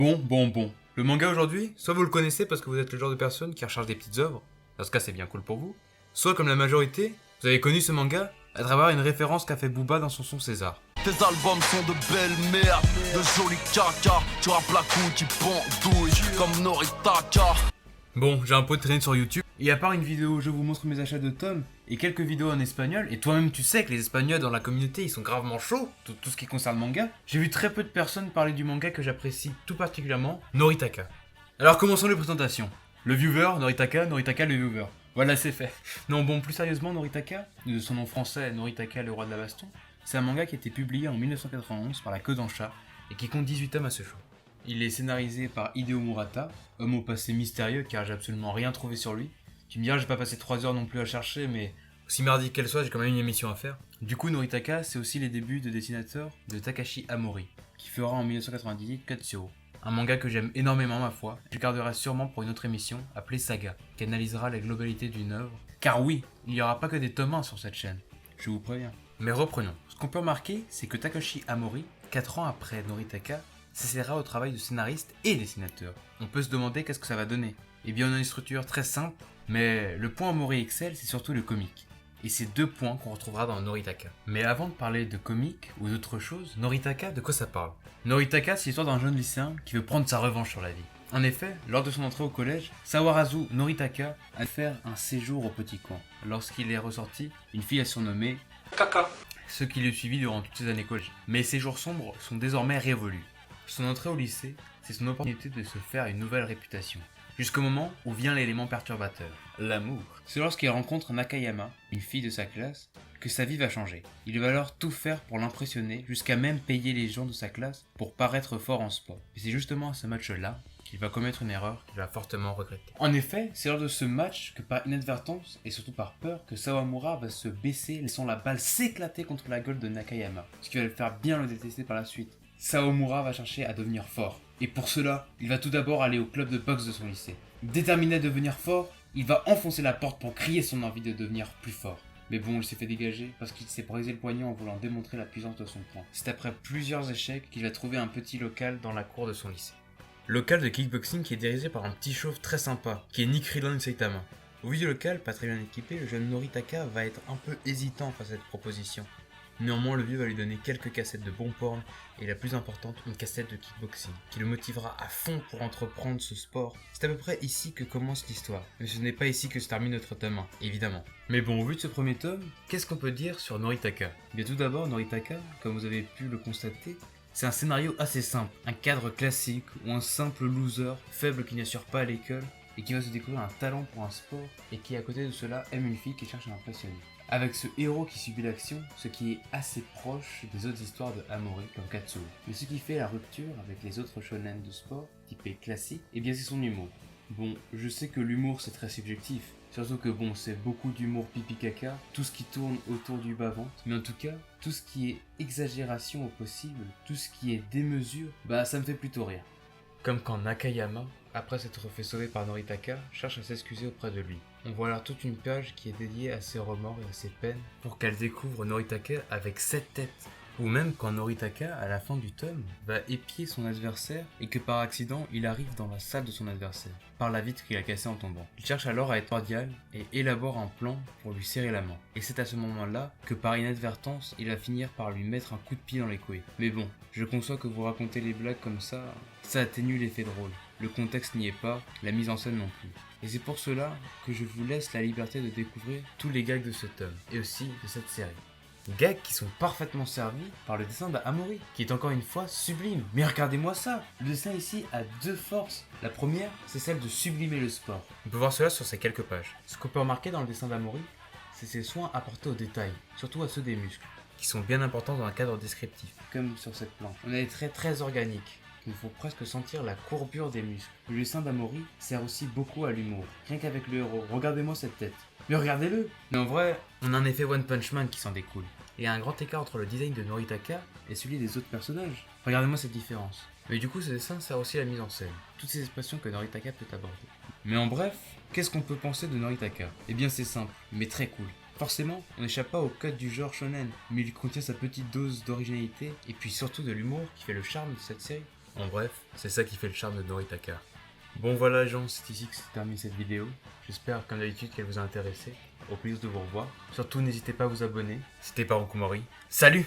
Bon. Le manga aujourd'hui, soit vous le connaissez parce que vous êtes le genre de personne qui recherche des petites œuvres, dans ce cas c'est bien cool pour vous, soit comme la majorité, vous avez connu ce manga à travers une référence qu'a fait Booba dans son son César. Tes albums sont de belles merdes, de jolis caca. Tu rappes la couille qui pendouille comme Noritaka. Bon, j'ai un peu traîné sur YouTube, et à part une vidéo où je vous montre mes achats de tomes, et quelques vidéos en espagnol, et toi-même tu sais que les espagnols dans la communauté ils sont gravement chauds, tout ce qui concerne le manga, j'ai vu très peu de personnes parler du manga que j'apprécie tout particulièrement, Noritaka. Alors commençons les présentations. Le viewer, Noritaka le viewer. Voilà, c'est fait. Non, bon, plus sérieusement, Noritaka, de son nom français Noritaka le roi de la baston, c'est un manga qui a été publié en 1991 par la Kodansha, et qui compte 18 tomes à ce jour. Il est scénarisé par Hideo Murata, homme au passé mystérieux car j'ai absolument rien trouvé sur lui. Tu me diras, j'ai pas passé 3 heures non plus à chercher, mais aussi merdique qu'elle soit, j'ai quand même une émission à faire. Du coup, Noritaka, c'est aussi les débuts de dessinateur de Takashi Amori, qui fera en 1998 Katsuro. Un manga que j'aime énormément, ma foi. Je garderai sûrement pour une autre émission, appelée Saga, qui analysera la globalité d'une œuvre. Car oui, il n'y aura pas que des tomes 1 sur cette chaîne, je vous préviens. Mais reprenons. Ce qu'on peut remarquer, c'est que Takashi Amori, 4 ans après Noritaka, s'essaiera au travail de scénariste et dessinateur. On peut se demander qu'est-ce que ça va donner. Eh bien on a une structure très simple, mais le point Amori excelle, c'est surtout le comique. Et c'est 2 points qu'on retrouvera dans Noritaka. Mais avant de parler de comique ou d'autre chose, Noritaka, de quoi ça parle? Noritaka, c'est l'histoire d'un jeune lycéen qui veut prendre sa revanche sur la vie. En effet, lors de son entrée au collège, Sawarazu Noritaka a fait un séjour au petit coin. Lorsqu'il est ressorti, une fille a surnommé Kaka, ce qui le suivit durant toutes ses années collège. Mais ces jours sombres sont désormais révolus. Son entrée au lycée, c'est son opportunité de se faire une nouvelle réputation. Jusqu'au moment où vient l'élément perturbateur, l'amour. C'est lorsqu'il rencontre Nakayama, une fille de sa classe, que sa vie va changer. Il va alors tout faire pour l'impressionner, jusqu'à même payer les gens de sa classe pour paraître fort en sport. Et c'est justement à ce match-là qu'il va commettre une erreur qu'il va fortement regretter. En effet, c'est lors de ce match que par inadvertance, et surtout par peur, que Sawamura va se baisser, laissant la balle s'éclater contre la gueule de Nakayama, ce qui va le faire bien le détester par la suite. Sawamura va chercher à devenir fort. Et pour cela, il va tout d'abord aller au club de boxe de son lycée. Déterminé à devenir fort, il va enfoncer la porte pour crier son envie de devenir plus fort. Mais bon, il s'est fait dégager parce qu'il s'est brisé le poignet en voulant démontrer la puissance de son poing. C'est après plusieurs échecs qu'il va trouver un petit local dans la cour de son lycée. Local de kickboxing qui est dirigé par un petit chauve très sympa, qui est Nick Rilan Saitama. Au vu du local, pas très bien équipé, le jeune Noritaka va être un peu hésitant face à cette proposition. Néanmoins, le vieux va lui donner quelques cassettes de bon porn et la plus importante, une cassette de kickboxing, qui le motivera à fond pour entreprendre ce sport. C'est à peu près ici que commence l'histoire, mais ce n'est pas ici que se termine notre tome 1, évidemment. Mais bon, au vu de ce premier tome, qu'est-ce qu'on peut dire sur Noritaka? Bien tout d'abord, Noritaka, comme vous avez pu le constater, c'est un scénario assez simple, un cadre classique où un simple loser, faible qui n'assure pas à l'école, et qui va se découvrir un talent pour un sport, et qui à côté de cela aime une fille qui cherche à l'impressionner. Avec ce héros qui subit l'action, ce qui est assez proche des autres histoires de Amori comme Katsuro. Mais ce qui fait la rupture avec les autres shonen de sport, typés classiques, eh bien c'est son humour. Bon, je sais que l'humour c'est très subjectif, surtout que bon, c'est beaucoup d'humour pipi caca, tout ce qui tourne autour du bas-ventre, mais en tout cas, tout ce qui est exagération au possible, tout ce qui est démesure, bah ça me fait plutôt rire. Comme quand Nakayama, après s'être fait sauver par Noritaka, cherche à s'excuser auprès de lui. On voit alors toute une page qui est dédiée à ses remords et à ses peines pour qu'elle découvre Noritaka avec 7 têtes. Ou même quand Noritaka, à la fin du tome, va épier son adversaire et que par accident, il arrive dans la salle de son adversaire, par la vitre qu'il a cassée en tombant. Il cherche alors à être cordial et élabore un plan pour lui serrer la main. Et c'est à ce moment-là que par inadvertance, il va finir par lui mettre un coup de pied dans les couilles. Mais bon, je conçois que vous racontez les blagues comme ça atténue l'effet drôle. Le contexte n'y est pas, la mise en scène non plus. Et c'est pour cela que je vous laisse la liberté de découvrir tous les gags de ce tome, et aussi de cette série. Gags qui sont parfaitement servis par le dessin d'Amori, qui est encore une fois sublime. Mais regardez-moi ça! Le dessin ici a 2 forces. La première, c'est celle de sublimer le sport. On peut voir cela sur ces quelques pages. Ce qu'on peut remarquer dans le dessin d'Amori, c'est ses soins apportés aux détails, surtout à ceux des muscles, qui sont bien importants dans un cadre descriptif, comme sur cette plante. On a des traits très organiques. Il faut presque sentir la courbure des muscles. Le dessin d'Amori sert aussi beaucoup à l'humour. Rien qu'avec le héros, regardez-moi cette tête. Mais regardez-le! Mais en vrai, on a un effet One Punch Man qui s'en découle. Et il y a un grand écart entre le design de Noritaka et celui des autres personnages. Regardez-moi cette différence. Mais du coup, ce dessin sert aussi à la mise en scène. Toutes ces expressions que Noritaka peut aborder. Mais en bref, qu'est-ce qu'on peut penser de Noritaka? Eh bien c'est simple, mais très cool. Forcément, on n'échappe pas au code du genre shonen, mais il contient sa petite dose d'originalité et puis surtout de l'humour qui fait le charme de cette série. En bref, c'est ça qui fait le charme de Noritaka. Bon voilà gens, c'est ici que se termine cette vidéo. J'espère comme d'habitude qu'elle vous a intéressé. Au plaisir de vous revoir. Surtout n'hésitez pas à vous abonner. C'était Parukumori. Salut!